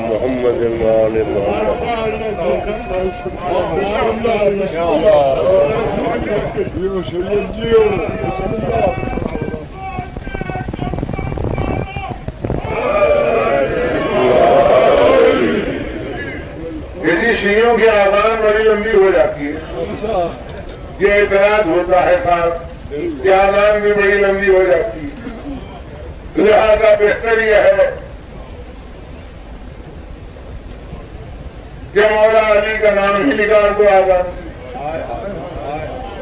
محمد شیعوں کی آزان بڑی لمبی ہو جاتی ہے، یہ اعتراض ہوتا ہے صاحب کہ آزان بھی بڑی لمبی ہو جاتی ہے، لہذا بہتر یہ ہے کہ مولا علی کا نام ہی نکال دو آزان سے۔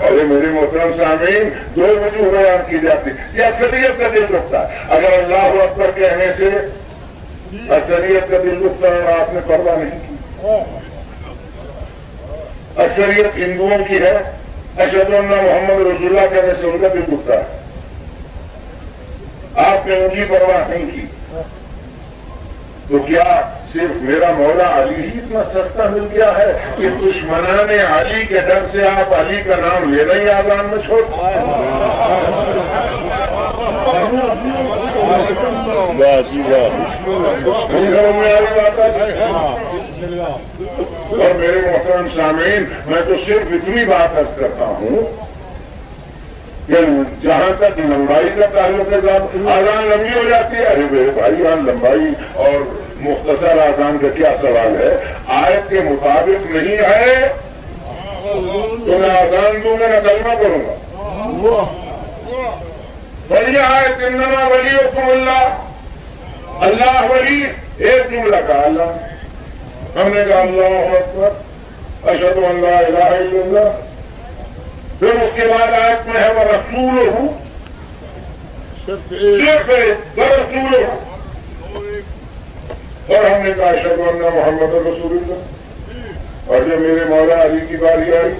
ارے میرے محترم سامعین، دو وجوہ بیان کی جاتی، یہ اکثریت کا دل دکھتا ہے۔ اگر اللہ اکبر کہنے سے اکثریت کا دل دکھتا ہے اور آپ نے پرواہ نہیں کی، اکثریت ہندوؤں کی ہے، اشہد ان محمد رسول اللہ کہنے سے ان کا دل دکھتا ہے، آپ نے ان کی پرواہ نہیں کی، تو کیا صرف میرا مولا علی ہی اتنا سستا مل گیا ہے کہ دشمنان علی کے ڈر سے آپ علی کا نام لینا ہی آزان میں چھوڑ؟ اور میرے محترم سامعین، میں تو صرف اتنی بات عرض کرتا ہوں کہ جہاں تک لمبائی کا تعلق ہے، آزان لمبی ہو جاتی ہے۔ ارے میرے بھائی، یہاں لمبائی اور مختصر آزان کا کیا سوال ہے؟ آیت کے مطابق نہیں ہے تو میں آزان دوں گا نہ کلمہ پڑھوں گا۔ بڑی آیت انما ولیکم اللہ، اللہ ولی، ایک جملہ کہا اللہ، ہم نے کہا اللہ اکبر اشہد ان لا الہ الا اللہ، پھر اس کے بعد آیت میں ہے وَرَسُولُهُ، صرف وَرَسُولُهُ، اور ہم نے کہا اشہد ان محمد رسول اللہ۔ اور جب میرے مولا علی کی باری آئی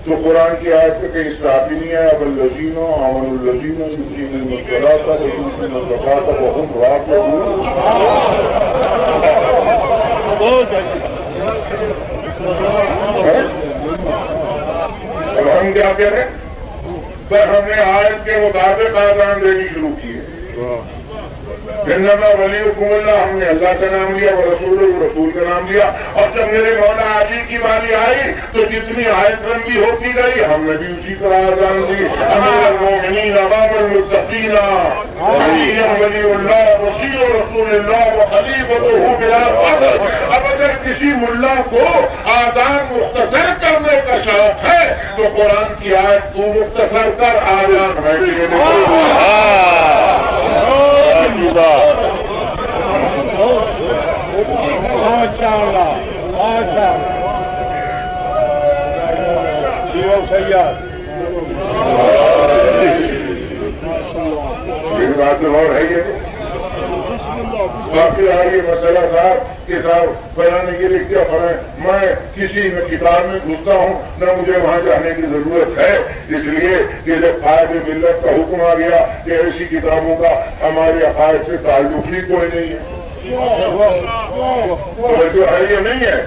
تو قرآن کی آیت پہ کہیں اسٹاپ ہی نہیں آیا، والذین آمنوا الذین یقیمون الصلاۃ ویؤتون الزکاۃ وهم راکعون۔ اب ہم کیا کہہ رہے ہیں؟ پر ہم نے آیت کے مطابق آزان دینی شروع کی ہے۔ انما ولیکم اللہ، ہم نے اللہ کا نام لیا، اور رسول کا نام لیا، اور جب میرے مولا علی کی باری آئی تو جتنی آیت لمبی ہوتی گئی ہم نے بھی اسی طرح آزان دی۔ امیر المومنین امام المتقین علی ولی اللہ وصی رسول اللہ وخلیفۃہ بلا فخر۔ اب اگر کسی ملا کو آزان مختصر کرنے کا شوق ہے تو قرآن کی آیت کو مختصر کر آزان ہے۔ بات اور ہے یہ باقی یہ مسئلہ صاحب کہ صاحب فلاں نے یہ لکھ دیا فلاں، میں کسی میں کتاب میں گھستا ہوں نہ مجھے وہاں جانے کی ضرورت ہے، اس لیے کہ جب قائد ملت کا حکم آ گیا کہ ایسی کتابوں کا ہمارے عقائد سے تعلق ہی کوئی نہیں ہے، جو ہے یہ نہیں ہے،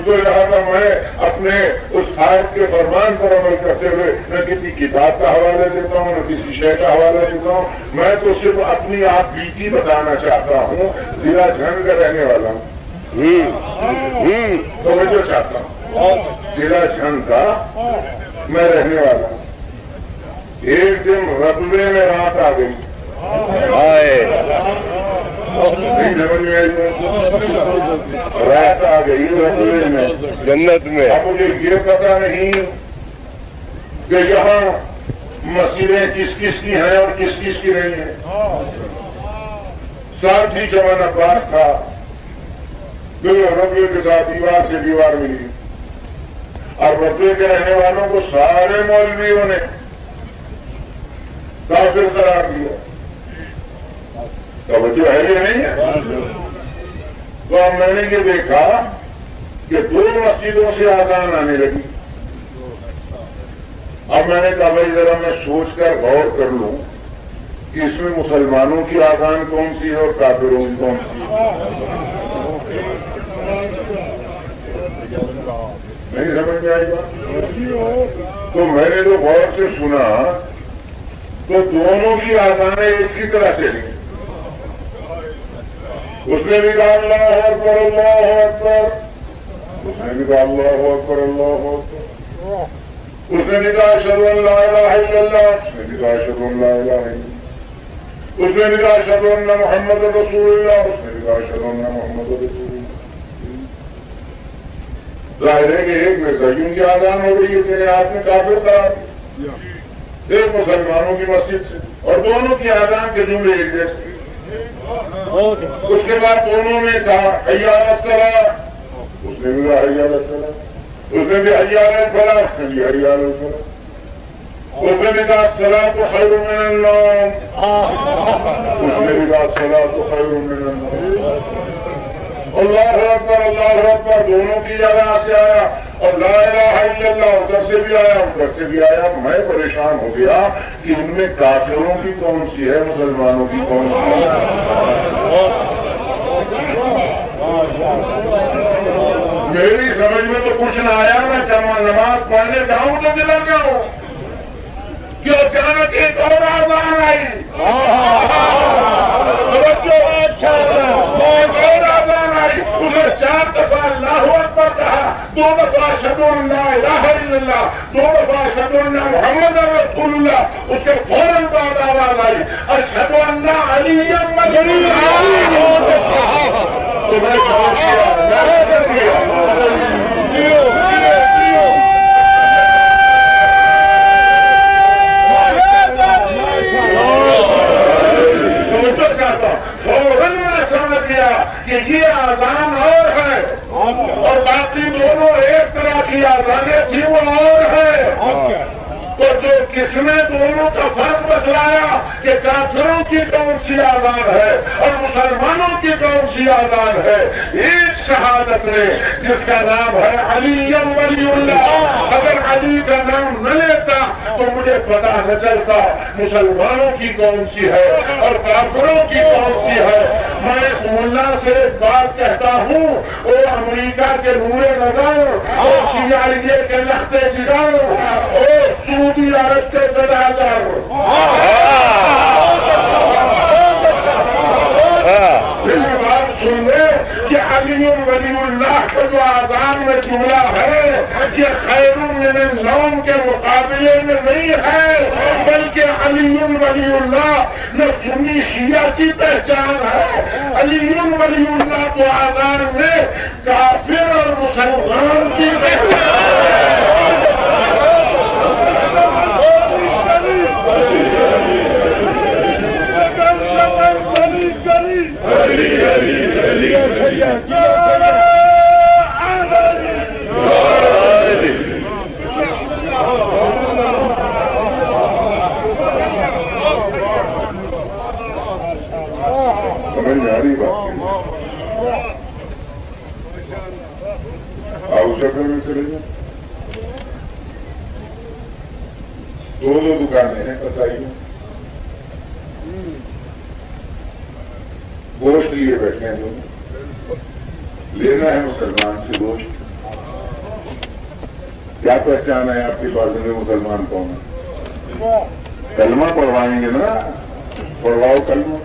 تو لہٰذا میں اپنے اس آیت کے فرمان پر عمل کرتے ہوئے نہ کسی کتاب کا حوالہ دیتا ہوں نہ کسی شے کا حوالہ دیتا ہوں، میں تو صرف اپنی آپ بیتی بتانا چاہتا ہوں، ضلع جھنگ کا رہنے والا ہوں، تو میں جو چاہتا ہوں ضلع جھنگ کا میں رہنے والا ہوں۔ ایک دن رقبے میں رات آ گئی، رات آ گئی رقبے میں جنت میں۔ اب مجھے یہ پتا نہیں کہ یہاں مسجدیں کس کس کی ہیں اور کس کس کی نہیں ہیں۔ ساتھ ہی جوان عباس تھا جو رقبے کے ساتھ دیوار سے دیوار ملی، اور رقبے کے رہنے والوں کو سارے مولویوں نے کافر قرار دیا۔ توجہ ہے یہ نہیں ہے؟ تو اب میں نے یہ دیکھا کہ دو مسجدوں سے آزان آنے لگی۔ اب میں نے کہا بھائی ذرا میں سوچ کر غور کر لوں کہ اس میں مسلمانوں کی آزان کون سی ہے اور کافروں کی کون سی ہے۔ نہیں سمجھ میں آئی بات؟ تو میں نے تو غور سے سنا تو دونوں کی آزانیں ایک ہی طرح چلی. اس نے بھی کہا اللہ اکبر اللہ اکبر, اس نے بھی کہا اللہ اکبر اللہ اکبر, اس نے بھی کہا اشہد ان لا الہ الا اللہ, اس نے بھی کہا اشہد ان لا الہ الا اللہ, اس نے بھی کہا اشہد ان محمد رسول اللہ, اس نے بھی کہا اشہد ان محمد رسول اللہ. ظاہر ہے کہ ایک مرزائیوں کی آزان ہو رہی ہے, تیرے ہاتھ میں کافر قرار دیا, ایک مسلمانوں کی مسجد سے, اور دونوں کی آزان کے جملے ایک جیسے. اس کے بعد دونوں نے کہا حی علی الصلاۃ, اس نے بھی کہا حی علی الصلاۃ, اس نے بھی حی علی الفلاح, اس نے بھی حی علی الفلاح, اس نے بھی کہا الصلاۃ خیر من النوم, اس نے بھی کہا الصلاۃ خیر من النوم. اللہ اکبر اللہ اکبر دونوں کی جگہ سے آیا, اور لا الہ الا اللہ ادھر سے بھی آیا ادھر سے بھی آیا. میں پریشان ہو گیا کہ ان میں کافروں کی کون سی ہے, مسلمانوں کی کون سی ہے. میری سمجھ میں تو کچھ نہ آیا. میں نماز پڑھنے جاؤں تو دل گیا ہوں کہ اچانک ایک اور آزان آئی, ادھر 4 دفعہ اللہ اکبر کہا, 2 دفعہ اشہد ان لا الہ الا اللہ, 2 دفعہ اشہد ان محمد رسول اللہ. اس کے فوراً بعد آواز آئی اشہد ان علی ولی اللہ. تو میں سمجھ گیا چاہتا ہوں. فوراً میں سمجھ گیا کہ یہ آزان اور ہے, اور باقی دونوں ایک طرح کی آزانیں تھی وہ اور ہے. تو جو کس نے دونوں کا فرق بتلایا کہ کافروں کی کون سی آزان ہے اور مسلمانوں کی کون سی آزان ہے, ایک شہادت نے جس کا نام ہے علی ولی اللہ. اگر علی کا نام نہ لیتا تو مجھے پتا نہ چلتا مسلمانوں کی کون سی ہے اور کافروں کی کون سی ہے. میں ملا سے ایک بات کہتا ہوں, وہ امریکہ کے نور نظر, اور CIA کے لختے جگر, اور سعودی عرب کے گداگر, بات سن لے کہ علی ولی اللہ کا جو آزان میں جملہ ہے یہ خیر من النوم کے مقابلے میں نہیں ہے, بلکہ علی ولی اللہ نہ سنی شیعہ کی پہچان ہے. علی ولی اللہ کو آزان میں کافر اور مسلمان کی پہچان سمجھ آ رہی بات. آؤ شکر میں چلے جائیں. 2 دکانیں ہیں کسائی میں, گوشت لیے بیٹھے ہیں دونوں. لینا ہے مسلمان سے گوشت. کیا پہچان ہے آپ کے پاس میں مسلمان کون ہے؟ کلمہ پڑھوائیں گے نا, پڑھواؤ کلمہ.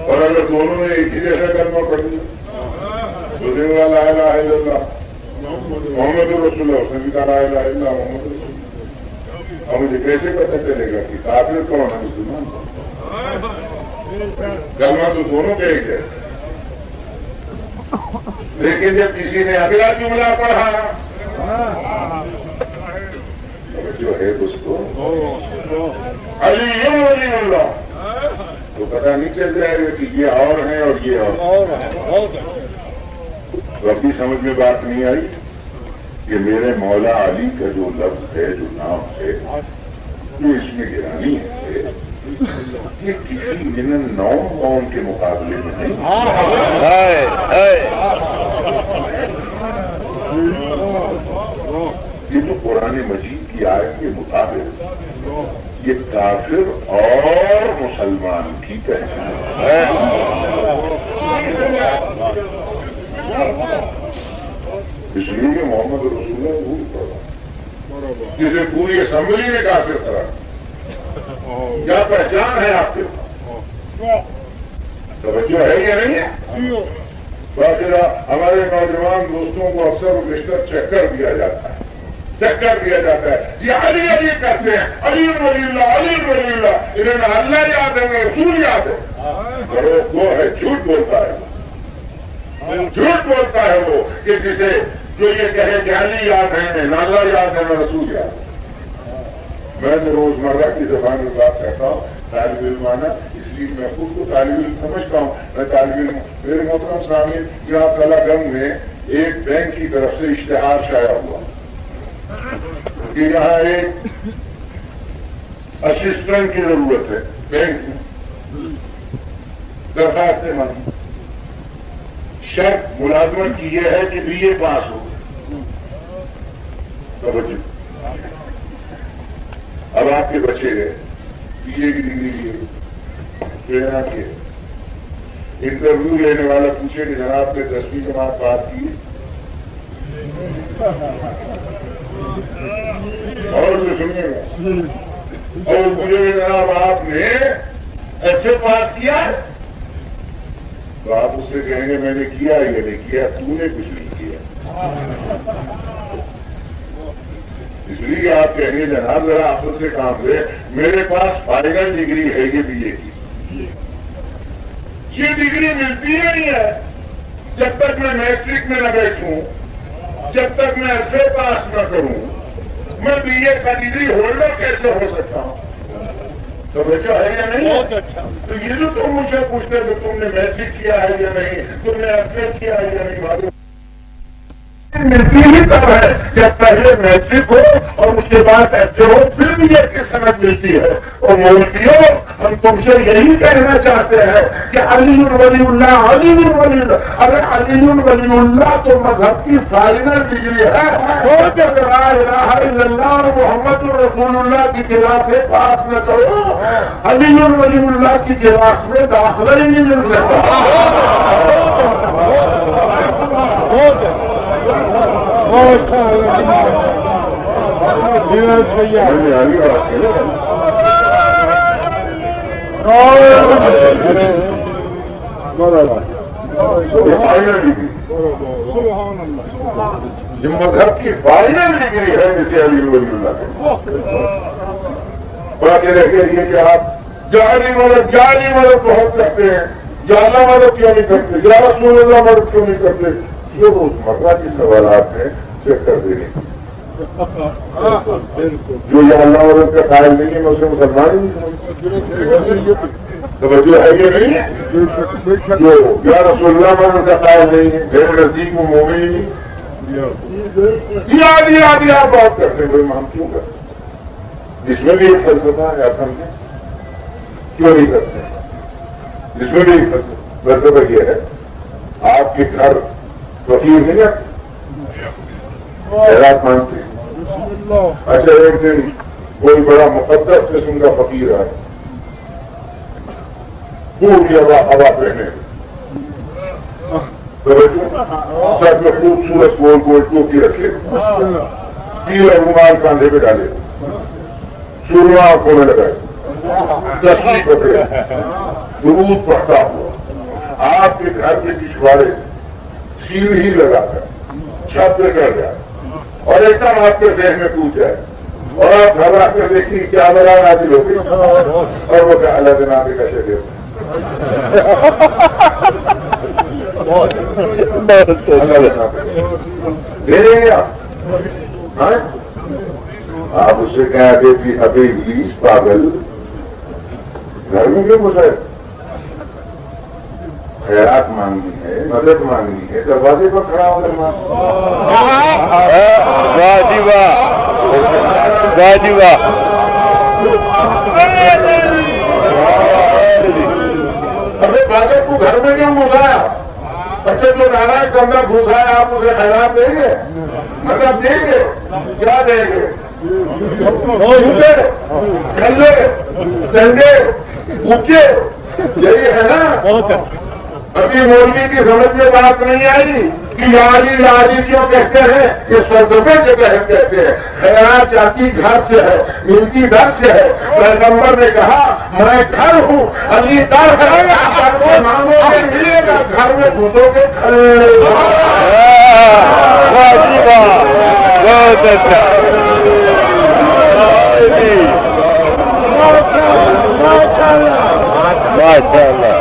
اور اگر دونوں نے ایک ہی جیسا کلمہ پڑھ لیا تو دینے والا لا الہ الا اللہ محمد رسول اللہ, اس نے بھی کہا لا الہ الا اللہ محمد رسول اللہ. اب مجھے کیسے پتہ چلے گا کہ کافر کون ہے مسلمان کون؟ کلمہ تو دونوں کے ایک جیسا, لیکن جب کسی نے اگلا جملہ پڑھا جو ہے اس کو علی ولی اللہ, تو پتہ نہیں چل جائے گا کہ یہ اور ہیں اور یہ اور. تو ابھی سمجھ میں بات نہیں آئی کہ میرے مولا علی کا جو لفظ ہے, جو نام ہے, جو اس میں گرانی ہے, یہ کسی من النوم قوم کے مقابلے میں نہیں. یہ تو قرآن مجید کی آیت کے مطابق یہ کافر اور مسلمان کی پہچان ہے. اس لیے کہ محمد رسول اللہ بھول پڑا جسے پوری اسمبلی نے کافر کرا. کیا پہچان ہے آپ کی؟ توجہ ہے یا نہیں ہے؟ باقاعدہ ہمارے نوجوان دوستوں کو اکثر و بیشتر چکر دیا جاتا ہے. چکر دیا جاتا ہے جی علی علی کرتے ہیں, علی ولی اللہ علی ولی اللہ, انہیں نہ اللہ یاد ہے نہ رسول یاد ہے. کرو وہ ہے جھوٹ بولتا ہے, جھوٹ بولتا ہے وہ کہ جسے جو یہ کہے کہ علی یاد ہے نہ اللہ یاد ہے نہ رسول یاد ہے. میں تو روزمرہ کی زبان میں بات کرتا ہوں طالب علمانہ, اس لیے میں خود کو طالب علم سمجھتا ہوں. میں طالب علم, میرے محترم سامعین, یہاں کلا گنج میں ایک بینک کی طرف سے اشتہار شائع ہوا کہ یہاں ایک اسسٹنٹ کی ضرورت ہے بینک میں. درخواست مانی, شرط ملازمت کی یہ ہے کہ بی اے پاس ہو. توجہ, اب آپ کے بچے گئے بی اے کی ڈگری لیے کے انٹرویو لینے والا پوچھے کہ جناب نے 10ویں جماعت پاس کی اور اسے سنیے گا اور پوچھے کہ جناب آپ نے ایف اے پاس کیا, تو آپ اس سے کہیں گے میں نے کیا یا نہیں کیا, تو نے کچھ نہیں کیا. اس لیے آپ کہیں گے جناب ذرا آپ سے کام دے, میرے پاس فائنل ڈگری ہے یہ بی اے کی. یہ ڈگری ملتی نہیں ہے جب تک میں میٹرک میں نہ بیٹھوں, جب تک میں ایف اے پاس نہ کروں. میں بی اے کا ڈگری ہولڈر کیسے ہو سکتا ہوں؟ تو بچہ ہے یا نہیں؟ تو یہ جو تم مجھے پوچھتے کہ تم نے میٹرک کیا ہے یا نہیں, تم نے ایف اے کیا ہے یا نہیں, معلوم ملتی ہی تب ہے جب پہلے میٹرک ہو اور اس کے بعد ایف اے ہو, پھر بھی یہ کی سند ملتی ہے. اور مولویوں, ہم تم سے یہی کہنا چاہتے ہیں کہ علی ولی اللہ علی ولی اللہ. ارے علی ولی اللہ تو مذہب کی فائنل ڈگری ہے. لا الہ الا اللہ اور محمد رسول اللہ کی کلاس سے پاس نہ کرو, علی ولی اللہ کی کلاس میں داخلہ ہی نہیں مل سکتا. یہ مذہب کی فائنل ڈگری ہے جسے علی ولی اللہ کے باقی رہ گئی ہے کہ آپ جعلی مدد بہت کرتے ہیں, جعلی مدد کیوں نہیں کرتے, یا رسول اللہ مدد کیوں نہیں کرتے. یہ روزمرہ کے سوالات ہیں, چیک کر دینے. جو یہ اللہ مدد کا قائل نہیں ہے میں اسے مسلمان ہی نہیں. توجہ ہے یہ نہیں, جو یا رسول اللہ مدد کا قائل نہیں ہے میرے نزدیک وہ مومن ہی نہیں. دیا بات کرتے ہیں, ہم کیوں کرتے ہیں؟ اس میں بھی ایک فلسفہ ہے, آپ سمجھیں کیوں نہیں کرتے ہیں؟ اس میں بھی ایک فلسفہ یہ ہے, آپ کے گھر فقیر نہیں ہے, خیرات مانگتے ہیں. اچھا ایک دن کوئی بڑا مقدس قسم کا فقیر ہے, پوری ہوا پہنے, سب میں خوبصورت گول گول ٹوپی رکھے, پیلا رومال کاندھے پہ ڈالے, سورما آنکھوں میں لگائے, تسبیح پکڑے, درود پڑھتا ہوا آپ کے گھر کے پچھواڑے سیڑھی لگا کر چھت پہ چڑھ جائے اور ایک دم آپ کے ذہن میں پوچھ جائے اور آپ گھر آ کر دیکھیں کیا بلا نازل ہوگی اور وہ کہ اللہ جناب کا شریف دے دیں گے آپ اس سے کہتے کہ ابھی ابلیس پاگل گھر میں کیوں گھسے, خیرات مانگنی ہے, مدد مانگنی ہے, دروازے پر کھڑا ہو کر ارے بادل کو گھر میں کیوں گھسایا؟ بچے جو رہنا ہے کمرہ گھسایا, آپ اسے خیرات دیں گے, مدد دیں گے, کیا دیں گے؟ جھوٹے کھلے ڈنڈے اونچے یہی ہے نا. ابھی مولوی کی سمجھ میں بات نہیں آئی کہ لاجی کیوں کہتے ہیں یہ فلسفے کے تحت کہتے ہیں. خیرات جاتی گھر سے ہے ملتی در سے ہے. پیغمبر نے کہا میں گھر ہوں علی در ہے مانگو گے ملے گا گھر میں گھسو گے بہت اچھا ماشاء اللہ.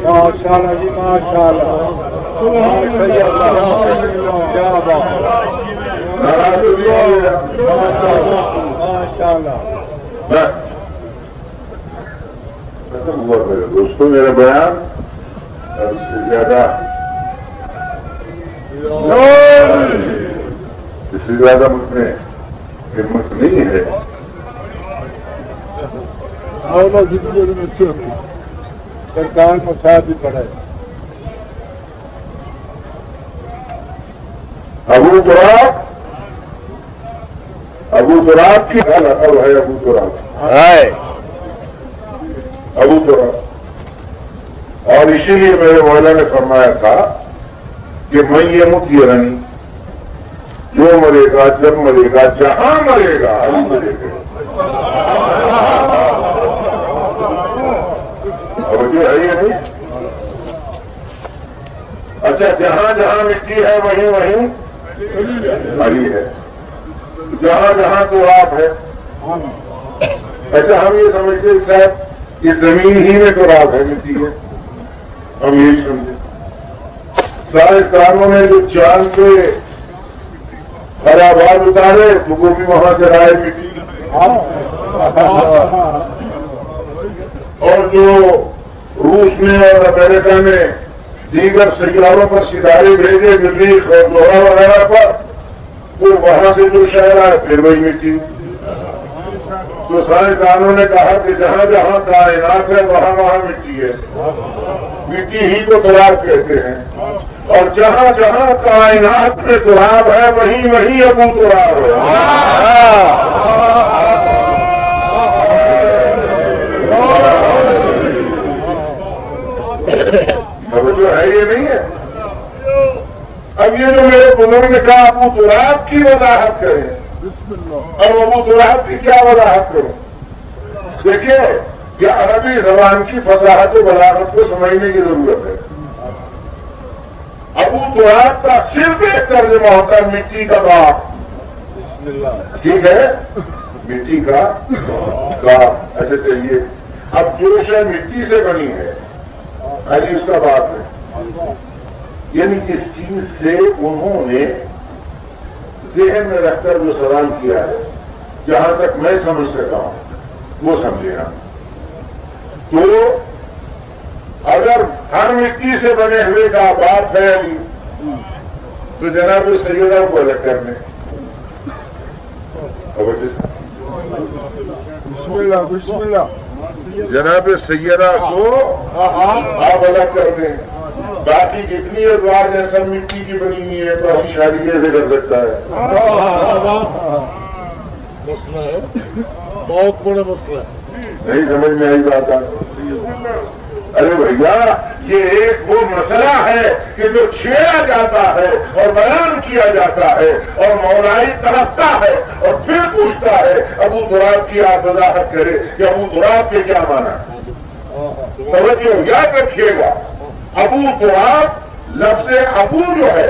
ماشاءاللہ جی ماشاءاللہ دوستوں میرا بیان اس سے زیادہ مجھ میں ہمت نہیں ہے. سرکار کو ساتھ بھی پڑھے. ابو تراب کی لقب ہے. ابو تراب اور اسی لیے میرے مولا نے فرمایا تھا کہ میں یہ مت یہ رنی جو مرے گا جب مرے گا جہاں مرے گا مرے گا. جو ہے یہ نہیں. اچھا جہاں جہاں مٹی ہے وہیں وہیں علی ہے. جہاں جہاں تو آپ ہے. اچھا ہم یہ سمجھتے صاحب یہ زمین ہی میں تو رات ہے مٹی ہے. ہم یہی سمجھے سائنسدانوں نے جو چاند پہ خرابات اتارے تو وہ بھی وہاں سے رائے مٹی. اور جو روس میں اور امریکہ میں دیگر سیاروں پر ستارے بھیجے مریخ اور لوہا وغیرہ پر وہ وہاں سے جو شہر آئے پھر وہی مٹی. تو سائنسدانوں نے کہا کہ جہاں جہاں کائنات ہے وہاں وہاں مٹی ہے. مٹی ہی کو تراب کہتے ہیں. اور جہاں جہاں کائنات میں تراب ہے وہیں وہیں ابو تراب ہے. جو ہے یہ نہیں ہے. اب یہ جو میرے بزرگ نے کہا ابو تراب کی وضاحت کریں اور ابو تراب کی کیا وضاحت کروں. دیکھیے کہ عربی زبان کی فصاحت و بلاغت کو سمجھنے کی ضرورت ہے. ابو تراب کا صرف ایک ترجمہ ہوتا ہے مٹی کا باپ. ٹھیک ہے مٹی کا باپ ایسے چاہیے. اب جو شے مٹی سے بنی ہے علی اس کا باپ ہے. یعنی جس چیز سے انہوں نے ذہن میں رکھ کر جو سوال کیا ہے جہاں تک میں سمجھ سکتا ہوں وہ سمجھے گا. تو اگر ہر مٹی سے بنے ہوئے کا باپ ہے علی تو جناب سیدہ کو الگ کرنے. بسم اللہ جناب سیدہ کو آپ الگ کر دیں. باقی جتنی ازواج ہے سب مٹی کی بنی ہوئی ہے تو ہم شادی کیسے کر سکتا ہے. مسئلہ ہے بہت بڑا مسئلہ ہے. نہیں سمجھ میں آئی بات ہے. ارے بھیا یہ ایک وہ مسئلہ ہے کہ جو چھیڑا جاتا ہے اور بیان کیا جاتا ہے اور مولائی ترقتا ہے اور پھر پوچھتا ہے ابو تراب کی آپ وضاحت کرے کہ ابو تراب کے کیا مانا. توجہ یاد رکھیے گا ابو تراب لفظ ابو جو ہے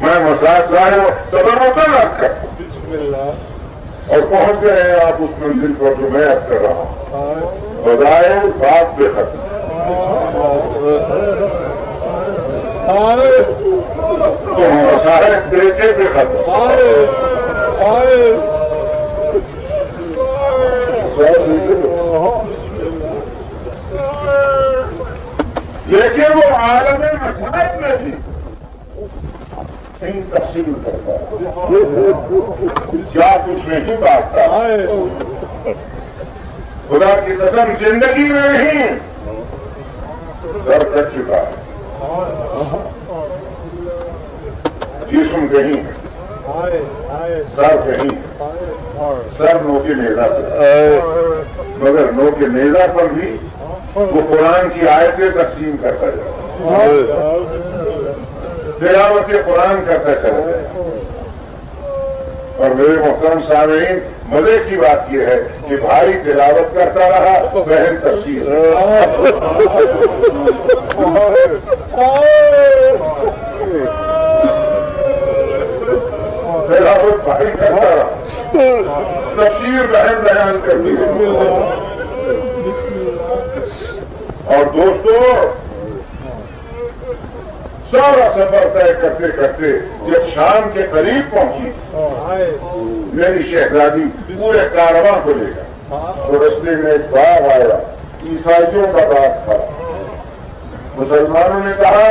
میں مساج لائے تبرکن عرض کرتا ہوں بسم اللہ اور پہنچ گئے ہیں آپ اس منزل پر جو میں عرض کر رہا ہوں بظاہر بات بے ختم تو مسائل دیکھے بے ختم لیکن وہ عالم مسائل میں بھی تقسیم کرتا ہے کیا کچھ نہیں بانٹتا خدا کی قسم زندگی میں نہیں سر کٹ چکا ہے جسم کہیں سر کہیں سر نو کے نیزا پر مگر نو کے نیزا پر بھی وہ قرآن کی آیتیں تقسیم کرتا جائے تلاوت قرآن کرتا چلا جائے اور میرے محترم سامعین مزے کی بات یہ ہے کہ بھائی تلاوت کرتا رہا بہن تفسیر تلاوت بھائی کرتا رہا تفسیر بہن بیان کرتی ہے اور دوستو سارا سفر طے کرتے کرتے جب شام کے قریب پہنچی میری شہزادی پورے کارواں کو لے گا تو رستے میں ایک باغ آیا عیسائیوں کا باغ تھا مسلمانوں نے کہا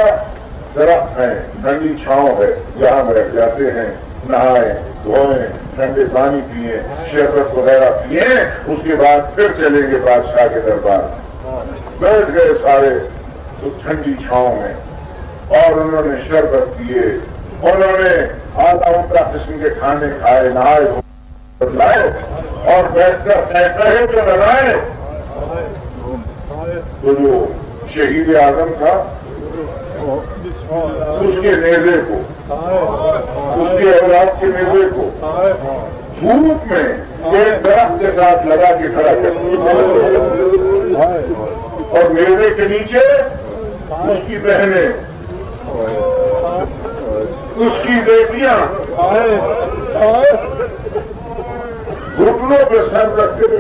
درخت ہیں ٹھنڈی چھاؤں ہے جہاں بیٹھ جاتے ہیں نہائیں دھوئیں ٹھنڈے پانی پیئیں شربت وغیرہ پیئیں اس کے بعد پھر چلیں گے بادشاہ کے دربار بیٹھ گئے سارے تو ٹھنڈی چھاؤں میں اور انہوں نے شربت پیے انہوں نے آدھا عمدہ قسم کے کھانے کھائے نہائے لائے اور بیٹھ کر کہے جو لگائے تو جو شہید اعظم تھا اس کے نیزے کو اس کے اولاد کے نیزے کو دھوپ میں ایک درخت کے ساتھ لگا کے کھڑا کر اور نیزے کے نیچے اس کی بہنیں اس کی بیٹیاں گھٹنوں پہ سر رکھتے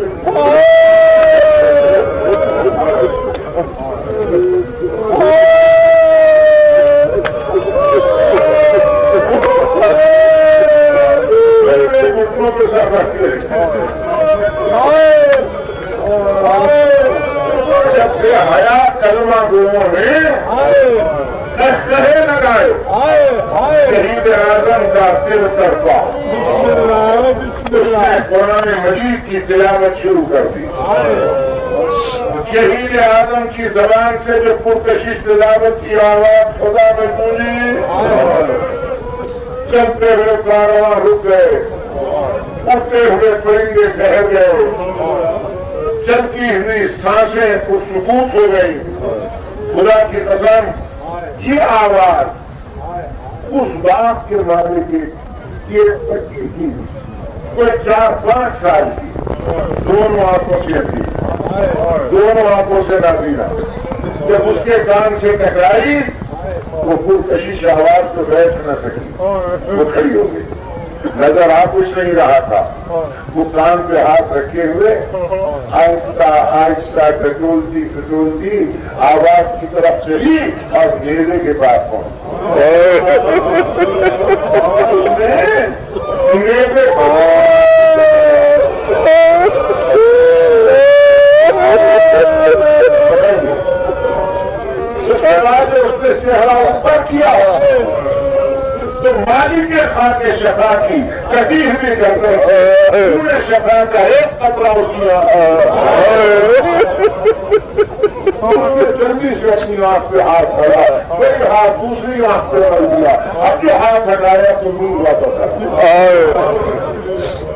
گھٹنوں پہ سر رکھتے جب سے حیا کلمہ گوؤں نے کہے لگائے شہید اعظم کا دل سرپا قرآن مجید کی تلاوت شروع کر دی شہید اعظم کی زبان سے جو پرکشش تلاوت کی آواز خدا میں سنی چلتے ہوئے کارواں رک گئے اڑتے ہوئے پرندے ٹھہر گئے چلتی ہوئی سانسیں پرسکوت ہو گئی خدا کی قسم یہ آواز اس باپ کے مالک کی بچی تھی کوئی 4-5 سال کی دونوں آنکھوں سے تھی دونوں آنکھوں سے نابینا جب اس کے کان سے ٹکرائی وہ پرکشش آواز تو بیٹھ نہ سکی وہ کھڑی ہو گئی نظر آ کچھ نہیں رہا تھا وہ کان پہ ہاتھ رکھے ہوئے آہستہ آہستہ ٹٹولتی آواز کی طرف چلی اور نیزے کے پاس اس کے بعد اس نے چہرہ اوپر کیا تو مالک کے خاکے شفا کی کبھی بھی کرتے پورے شفا کا ایک قطرہ کیا جلدی سے اپنی آنکھ پہ ہاتھ پڑا کوئی ہاتھ دوسری آنکھ پہ پڑ دیا اب جو ہاتھ ہٹایا تو نور واپس آیا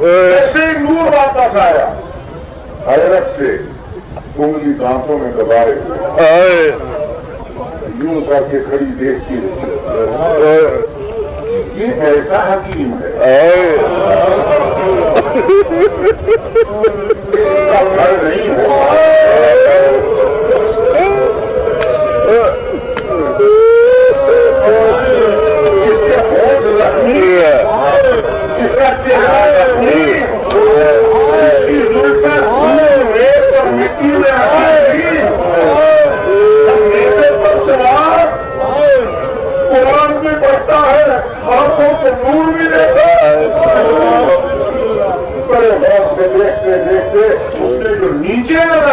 ایسے ہی نور واپس آیا حیرت سے انگلی دانتوں میں دبائے یوں کر کے کھڑی دیکھتی یہ ایسا حکیم ہے اس کا گھر نہیں ہے اس کے